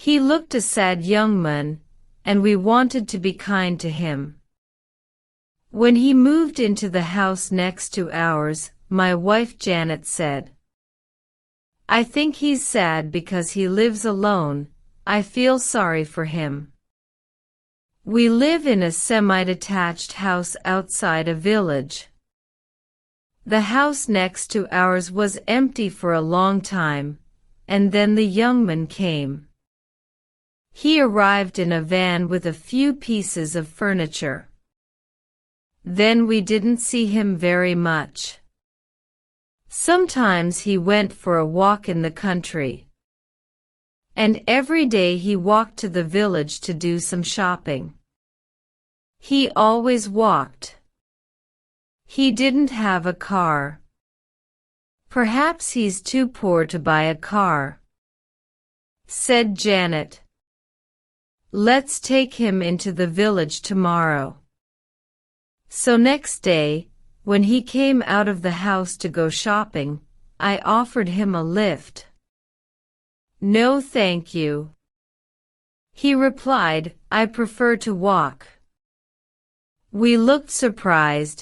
He looked a sad young man, and we wanted to be kind to him. When he moved into the house next to ours, my wife Janet said, "I think he's sad because he lives alone. I feel sorry for him." We live in a semi-detached house outside a village. The house next to ours was empty for a long time, and then the young man came. He arrived in a van with a few pieces of furniture. Then we didn't see him very much. Sometimes he went for a walk in the country. And every day he walked to the village to do some shopping. He always walked. He didn't have a car. "Perhaps he's too poor to buy a car," said Janet. "Let's take him into the village tomorrow." So next day, when he came out of the house to go shopping, I offered him a lift. "No, thank you," he replied. "I prefer to walk." We looked surprised.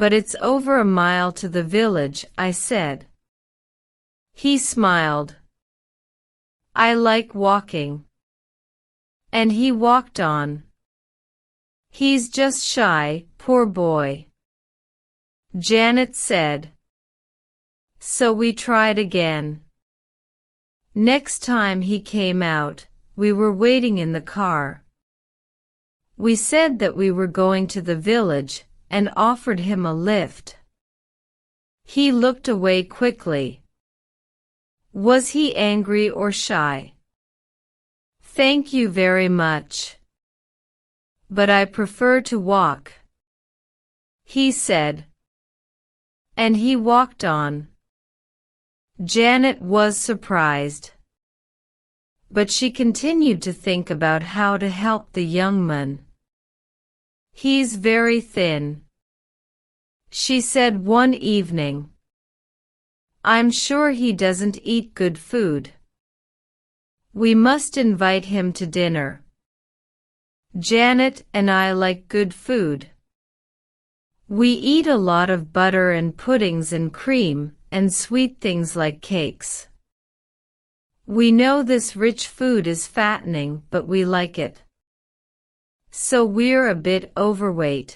"But it's over a mile to the village," I said. He smiled. "I like walking." And he walked on. "He's just shy, poor boy," Janet said. So we tried again. Next time he came out, we were waiting in the car. We said that we were going to the village, and offered him a lift. He looked away quickly. Was he angry or shy? "Thank you very much, but I prefer to walk," he said. And he walked on. Janet was surprised. But she continued to think about how to help the young man. "He's very thin," she said one evening. "I'm sure he doesn't eat good food. We must invite him to dinner. Janet and I like good food. We eat a lot of butter and puddings and cream, and sweet things like cakes. We know this rich food is fattening, but we like it. So we're a bit overweight."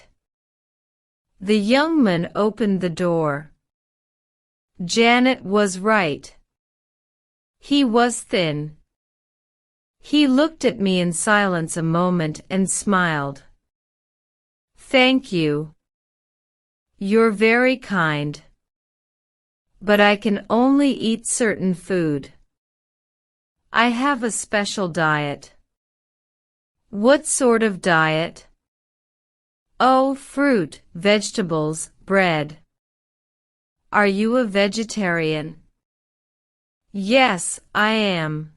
The young man opened the door. Janet was right. He was thin. He looked at me in silence a moment and smiled. "Thank you. You're very kind. But I can only eat certain food. I have a special diet." "What sort of diet?" "Oh, fruit, vegetables, bread." "Are you a vegetarian?" "Yes, I am.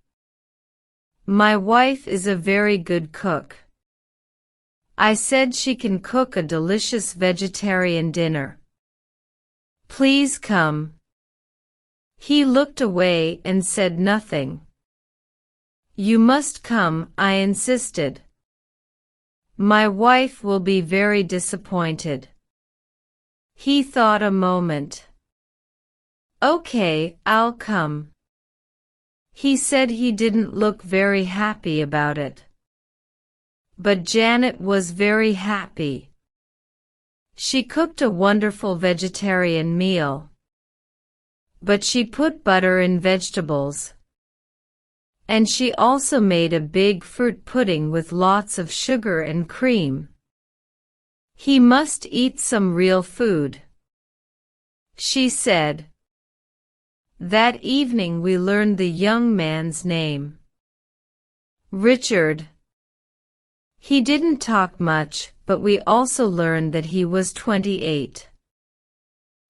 My wife is a very good cook. I said she can cook a delicious vegetarian dinner. Please come." He looked away and said nothing. "You must come," I insisted. "My wife will be very disappointed." He thought a moment. "Okay, I'll come." He said he didn't look very happy about it. But Janet was very happy. She cooked a wonderful vegetarian meal. But she put butter in vegetables. And she also made a big fruit pudding with lots of sugar and cream. "He must eat some real food," she said. That evening we learned the young man's name. Richard. He didn't talk much, but we also learned that he was 28.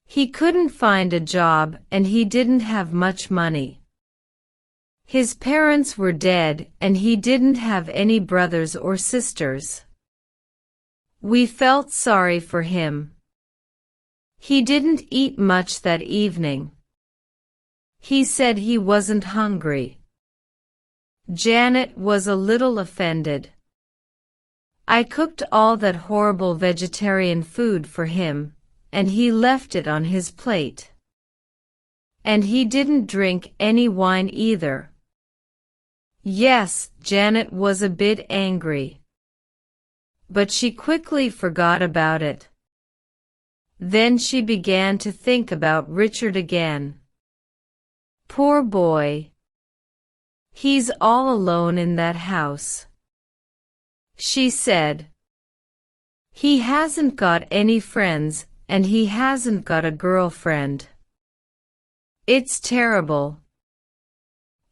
He couldn't find a job and he didn't have much money. His parents were dead and he didn't have any brothers or sisters. We felt sorry for him. He didn't eat much that evening. He said he wasn't hungry. Janet was a little offended. I cooked all that horrible vegetarian food for him, and he left it on his plate. And he didn't drink any wine either. Yes, Janet was a bit angry. But she quickly forgot about it. Then she began to think about Richard again. Poor boy. He's all alone in that house. She said. He hasn't got any friends, and he hasn't got a girlfriend. It's terrible.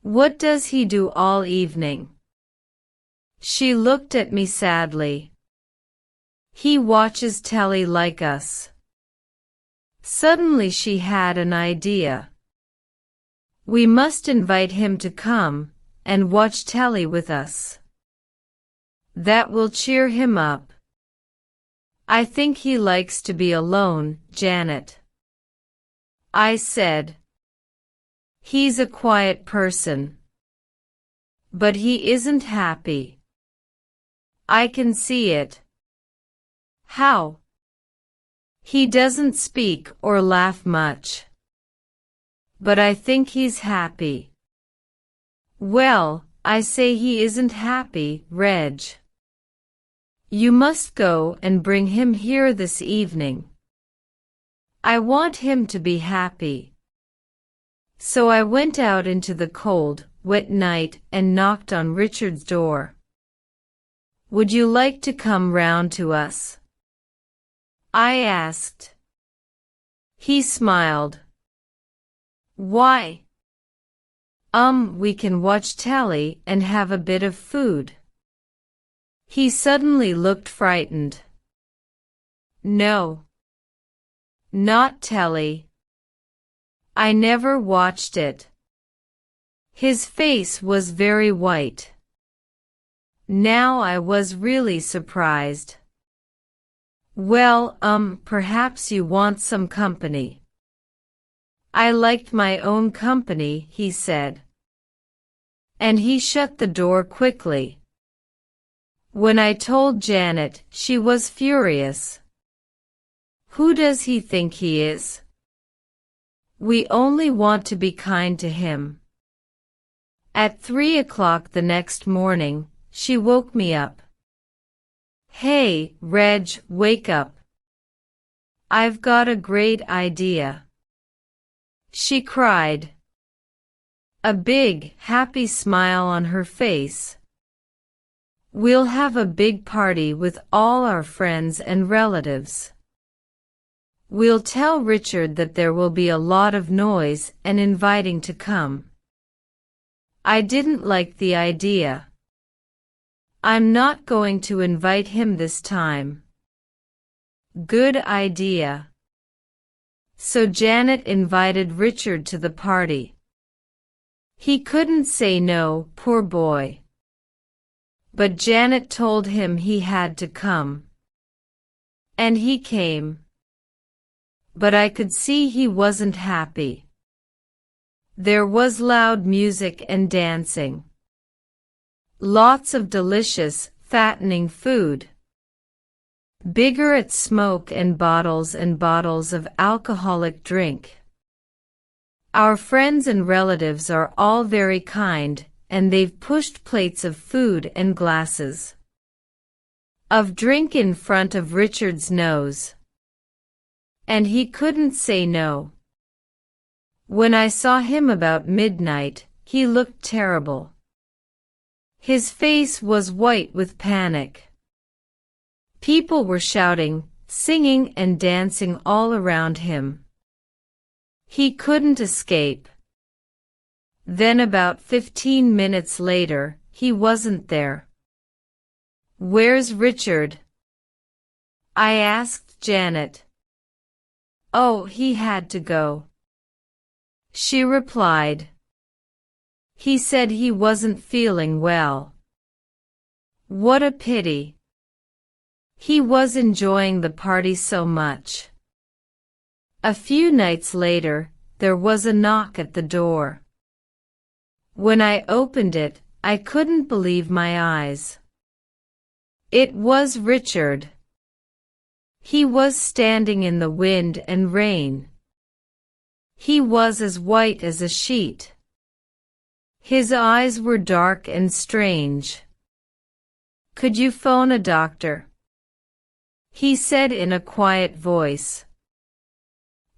What does he do all evening? She looked at me sadly. He watches telly like us. Suddenly she had an idea. We must invite him to come and watch telly with us. That will cheer him up. I think he likes to be alone, Janet. I said. He's a quiet person. But he isn't happy. I can see it. How? He doesn't speak or laugh much. But I think he's happy. Well, I say he isn't happy, Reg. You must go and bring him here this evening. I want him to be happy. So I went out into the cold, wet night and knocked on Richard's door. Would you like to come round to us? I asked. He smiled. Why? We can watch telly and have a bit of food. He suddenly looked frightened. No. Not telly. I never watched it. His face was very white. Now I was really surprised. Well, perhaps you want some company. I liked my own company, he said. And he shut the door quickly. When I told Janet, she was furious. Who does he think he is? We only want to be kind to him. At 3 o'clock the next morning, she woke me up. Hey, Reg, wake up. I've got a great idea. She cried. A big, happy smile on her face. We'll have a big party with all our friends and relatives. We'll tell Richard that there will be a lot of noise and inviting to come. I didn't like the idea. I'm not going to invite him this time. Good idea. So Janet invited Richard to the party. He couldn't say no, poor boy. But Janet told him he had to come. And he came. But I could see he wasn't happy. There was loud music and dancing. Lots of delicious, fattening food. Cigarette smoke and bottles of alcoholic drink. Our friends and relatives are all very kind, and they've pushed plates of food and glasses of drink in front of Richard's nose. And he couldn't say no. When I saw him about midnight, he looked terrible. His face was white with panic. People were shouting, singing and dancing all around him. He couldn't escape. Then about 15 minutes later, he wasn't there. Where's Richard? I asked Janet. Oh, he had to go. She replied. He said he wasn't feeling well. What a pity. He was enjoying the party so much. A few nights later, there was a knock at the door. When I opened it, I couldn't believe my eyes. It was Richard. He was standing in the wind and rain. He was as white as a sheet. His eyes were dark and strange. "Could you phone a doctor?" he said in a quiet voice.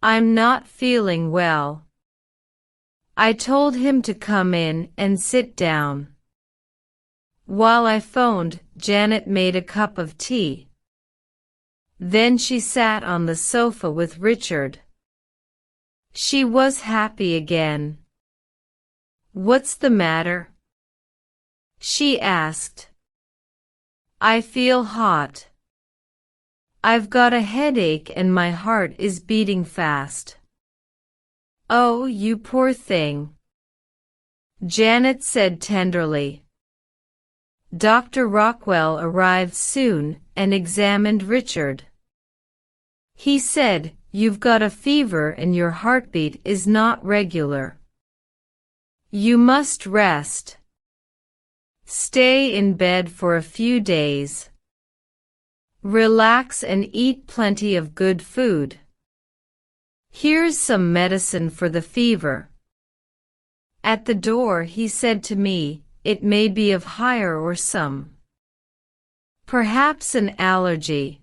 "I'm not feeling well." I told him to come in and sit down. While I phoned, Janet made a cup of tea. Then she sat on the sofa with Richard. She was happy again. "What's the matter?" she asked. "I feel hot. I've got a headache and my heart is beating fast." "Oh, you poor thing," Janet said tenderly. Dr. Rockwell arrived soon and examined Richard. He said, "You've got a fever and your heartbeat is not regular. You must rest. Stay in bed for a few days. Relax and eat plenty of good food. Here's some medicine for the fever." At the door he said to me, "It may be of higher or some. Perhaps an allergy.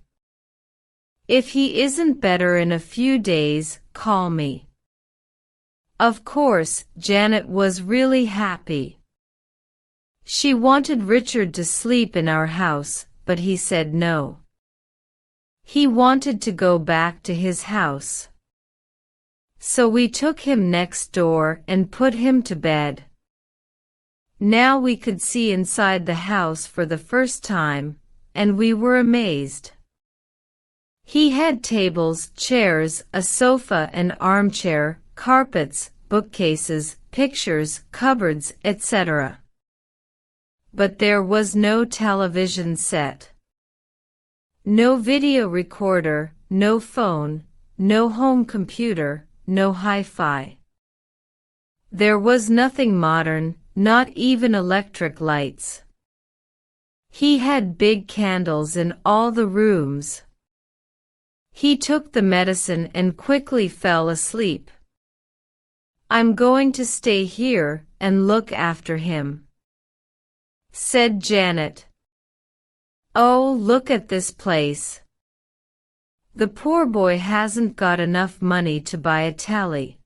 If he isn't better in a few days, call me." Of course, Janet was really happy. She wanted Richard to sleep in our house, but he said no. He wanted to go back to his house. So we took him next door and put him to bed. Now we could see inside the house for the first time, and we were amazed. He had tables, chairs, a sofa, an armchair, carpets, bookcases, pictures, cupboards, etc. But there was no television set. No video recorder, no phone, no home computer, no hi-fi. There was nothing modern, not even electric lights. He had big candles in all the rooms. He took the medicine and quickly fell asleep. "I'm going to stay here and look after him," said Janet. "Oh, look at this place. The poor boy hasn't got enough money to buy a telly.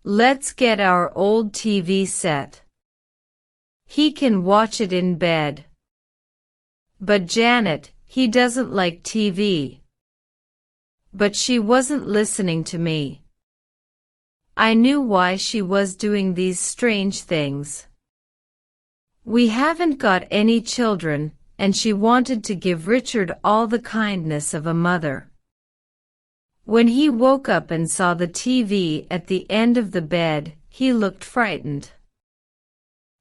Let's get our old TV set. He can watch it in bed." "But Janet, he doesn't like TV." But she wasn't listening to me. I knew why she was doing these strange things. We haven't got any children, and she wanted to give Richard all the kindness of a mother. When he woke up and saw the TV at the end of the bed, he looked frightened.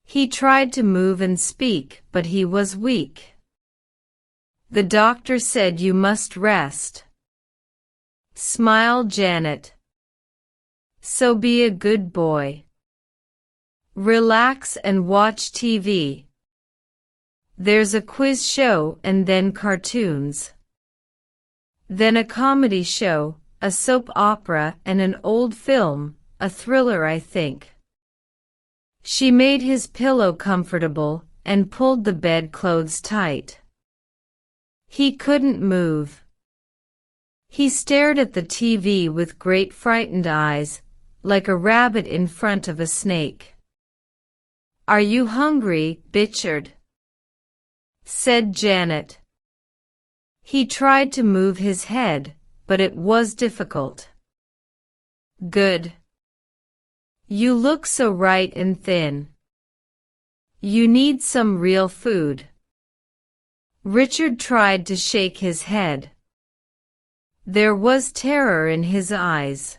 He tried to move and speak, but he was weak. The doctor said, "You must rest." Smiled Janet. "So be a good boy. Relax and watch TV. There's a quiz show and then cartoons. Then a comedy show, a soap opera and an old film, a thriller I think." She made his pillow comfortable and pulled the bedclothes tight. He couldn't move. He stared at the TV with great frightened eyes, like a rabbit in front of a snake. "Are you hungry, Richard?" said Janet. He tried to move his head, but it was difficult. "Good. You look so right and thin. You need some real food." Richard tried to shake his head. There was terror in his eyes.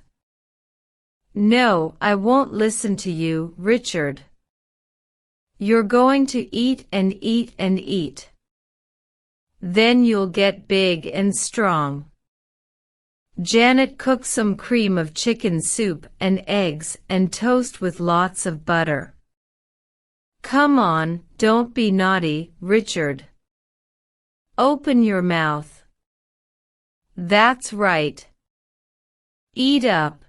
"No, I won't listen to you, Richard. You're going to eat and eat and eat. Then you'll get big and strong." Janet cooked some cream of chicken soup and eggs and toast with lots of butter. Come on, don't be naughty, Richard. Open your mouth. That's right. Eat up.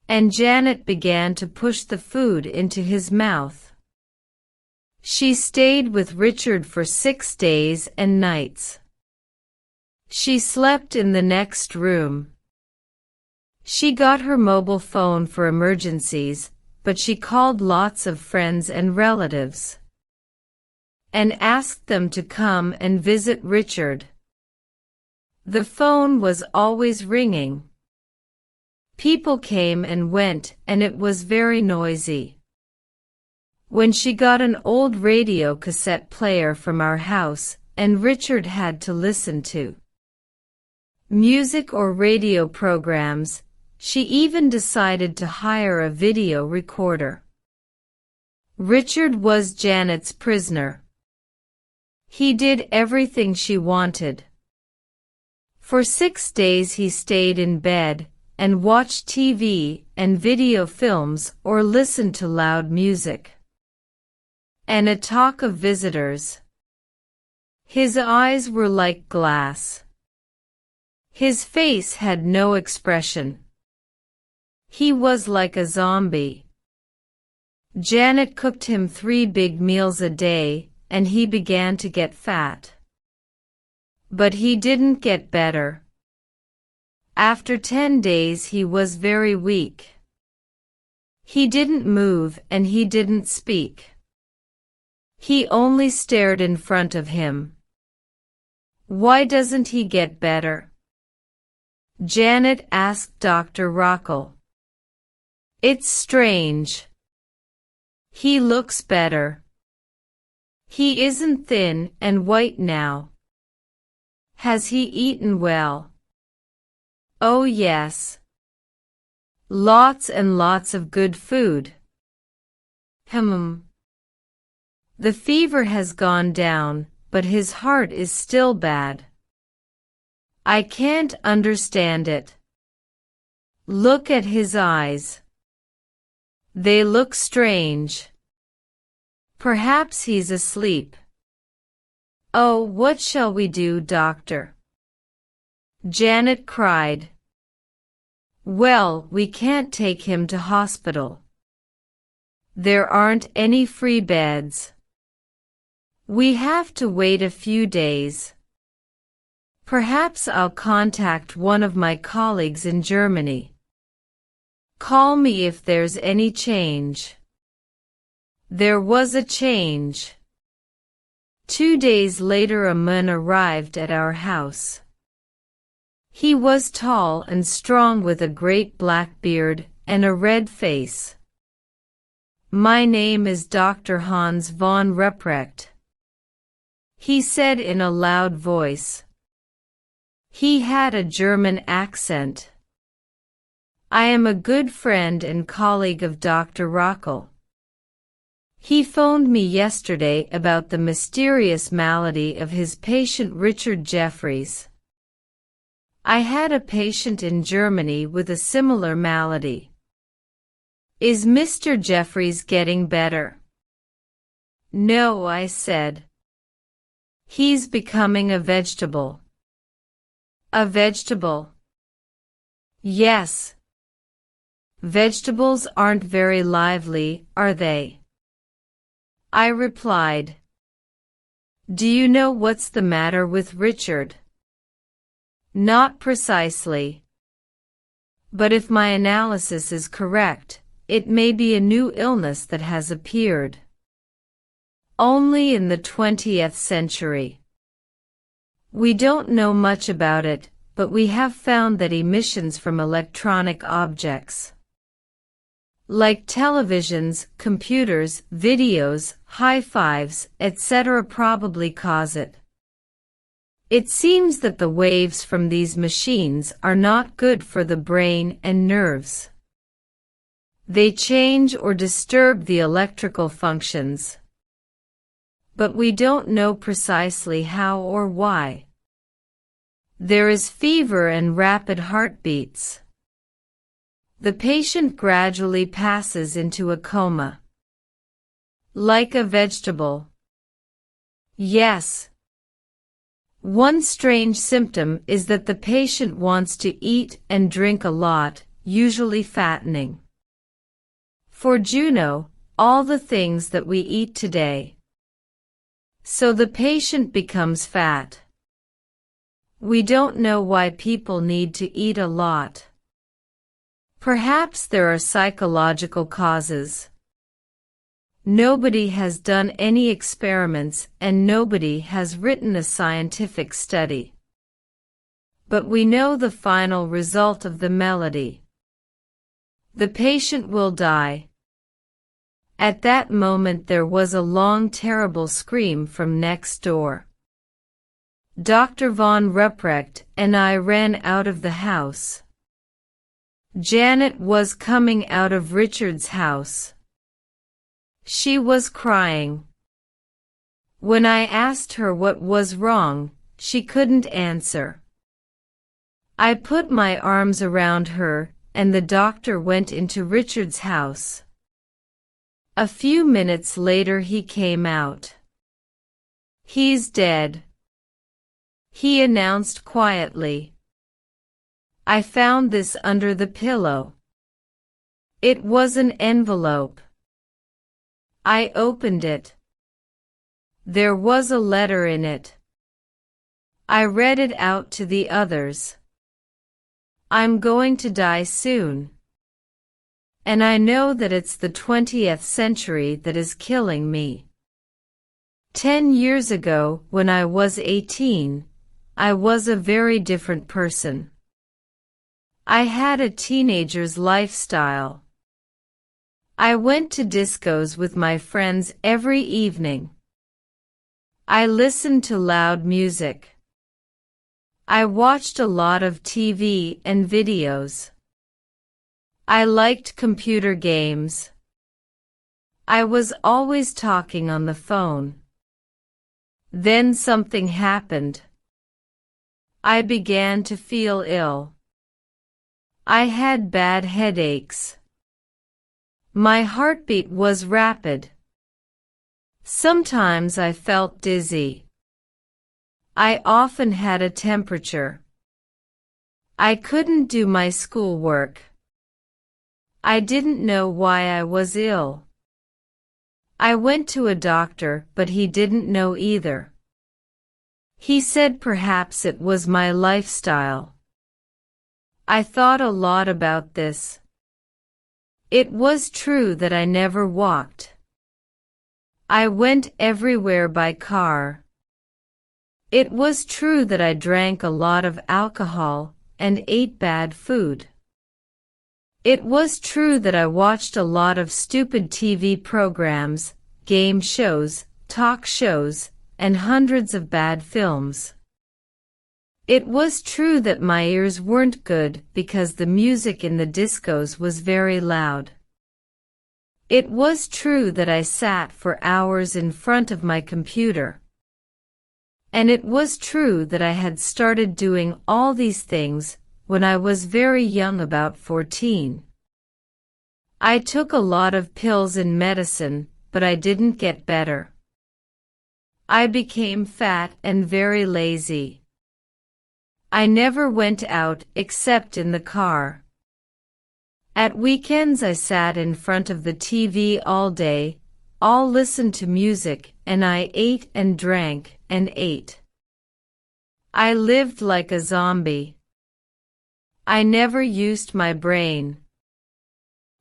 And Janet began to push the food into his mouth. She stayed with Richard for 6 days and nights. She slept in the next room. She got her mobile phone for emergencies, but she called lots of friends and relatives and asked them to come and visit Richard. The phone was always ringing. People came and went, and it was very noisy. When she got an old radio cassette player from our house, and Richard had to listen to music or radio programs, she even decided to hire a video recorder. Richard was Janet's prisoner. He did everything she wanted. For 6 days he stayed in bed and watched TV and video films or listened to loud music and a talk of visitors. His eyes were like glass. His face had no expression. He was like a zombie. Janet cooked him 3 big meals a day, and he began to get fat. But he didn't get better. After 10 days he was very weak. He didn't move and he didn't speak. He only stared in front of him. Why doesn't he get better? Janet asked Dr. Rockel. It's strange. He looks better. He isn't thin and white now. Has he eaten well? Oh yes. Lots and lots of good food. The fever has gone down, but his heart is still bad. I can't understand it. Look at his eyes. They look strange. Perhaps he's asleep. Oh, what shall we do, doctor? Janet cried. Well, we can't take him to hospital. There aren't any free beds. We have to wait a few days. Perhaps I'll contact one of my colleagues in Germany. Call me if there's any change. There was a change. 2 days later a man arrived at our house. He was tall and strong with a great black beard and a red face. My name is Dr. Hans von Ruprecht, he said in a loud voice. He had a German accent. I am a good friend and colleague of Dr. Rockel. He phoned me yesterday about the mysterious malady of his patient Richard Jeffries. I had a patient in Germany with a similar malady. Is Mr. Jeffries getting better? No, I said. He's becoming a vegetable. A vegetable? Yes. Vegetables aren't very lively, are they? I replied. Do you know what's the matter with Richard? Not precisely. But if my analysis is correct, it may be a new illness that has appeared only in the 20th century. We don't know much about it, but we have found that emissions from electronic objects like televisions, computers, videos, high-fives, etc. probably cause it. It seems that the waves from these machines are not good for the brain and nerves. They change or disturb the electrical functions. But we don't know precisely how or why. There is fever and rapid heartbeats. The patient gradually passes into a coma. Like a vegetable. Yes. One strange symptom is that the patient wants to eat and drink a lot, usually fattening. For Juno, all the things that we eat today. So the patient becomes fat. We don't know why people need to eat a lot. Perhaps there are psychological causes. Nobody has done any experiments and nobody has written a scientific study. But we know the final result of the melody. The patient will die. At that moment there was a long terrible scream from next door. Dr. von Ruprecht and I ran out of the house. Janet was coming out of Richard's house. She was crying. When I asked her what was wrong, she couldn't answer. I put my arms around her, and the doctor went into Richard's house. A few minutes later he came out. "He's dead," he announced quietly. I found this under the pillow. It was an envelope. I opened it. There was a letter in it. I read it out to the others. "I'm going to die soon. And I know that it's the 20th century that is killing me. 10 years ago, when I was 18, I was a very different person. I had a teenager's lifestyle. I went to discos with my friends every evening. I listened to loud music. I watched a lot of TV and videos. I liked computer games. I was always talking on the phone. Then something happened. I began to feel ill. I had bad headaches. My heartbeat was rapid. Sometimes I felt dizzy. I often had a temperature. I couldn't do my schoolwork. I didn't know why I was ill. I went to a doctor, but he didn't know either. He said perhaps it was my lifestyle. I thought a lot about this. It was true that I never walked. I went everywhere by car. It was true that I drank a lot of alcohol and ate bad food. It was true that I watched a lot of stupid TV programs, game shows, talk shows, and hundreds of bad films. It was true that my ears weren't good because the music in the discos was very loud. It was true that I sat for hours in front of my computer. And it was true that I had started doing all these things when I was very young, about 14. I took a lot of pills and medicine, but I didn't get better. I became fat and very lazy. I never went out except in the car. At weekends I sat in front of the TV all day, all listened to music, and I ate and drank and ate. I lived like a zombie. I never used my brain.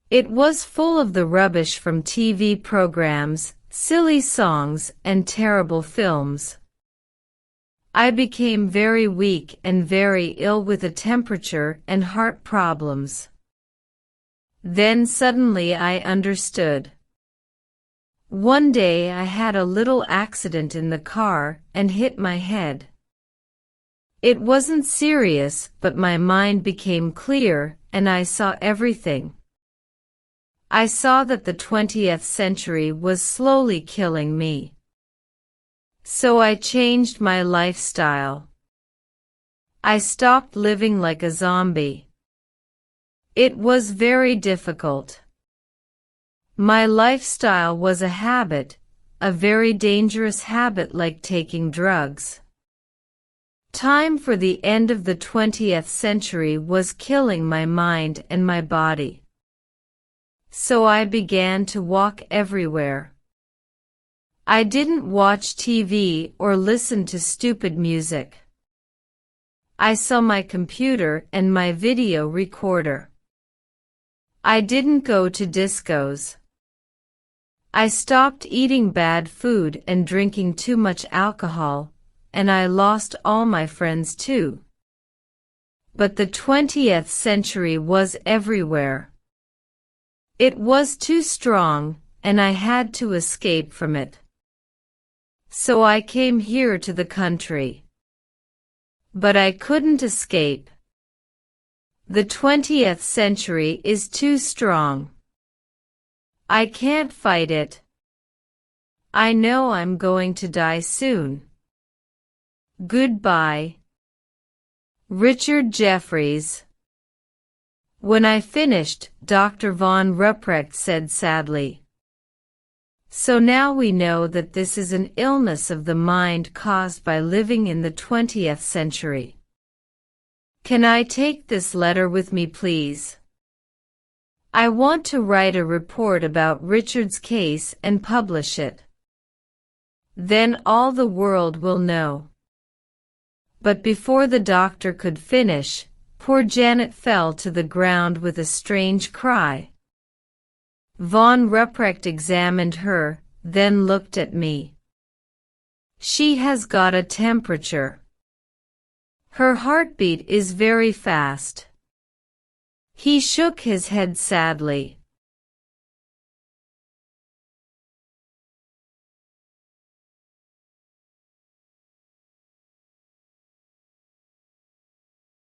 It was full of the rubbish from TV programs, silly songs, and terrible films. I became very weak and very ill with a temperature and heart problems. Then suddenly I understood. One day I had a little accident in the car and hit my head. It wasn't serious, but my mind became clear and I saw everything. I saw that the 20th century was slowly killing me. So I changed my lifestyle. I stopped living like a zombie. It was very difficult. My lifestyle was a habit, a very dangerous habit like taking drugs. Time for the end of the 20th century was killing my mind and my body. So I began to walk everywhere. I didn't watch TV or listen to stupid music. I saw my computer and my video recorder. I didn't go to discos. I stopped eating bad food and drinking too much alcohol, and I lost all my friends too. But the 20th century was everywhere. It was too strong, and I had to escape from it. So I came here to the country. But I couldn't escape. The 20th century is too strong. I can't fight it. I know I'm going to die soon. Goodbye. Richard Jeffries. When I finished, Dr. von Ruprecht said sadly, "So now we know that this is an illness of the mind caused by living in the 20th century. Can I take this letter with me, please? I want to write a report about Richard's case and publish it. Then all the world will know." But before the doctor could finish, poor Janet fell to the ground with a strange cry. Von Ruprecht examined her, then looked at me. "She has got a temperature. Her heartbeat is very fast." He shook his head sadly.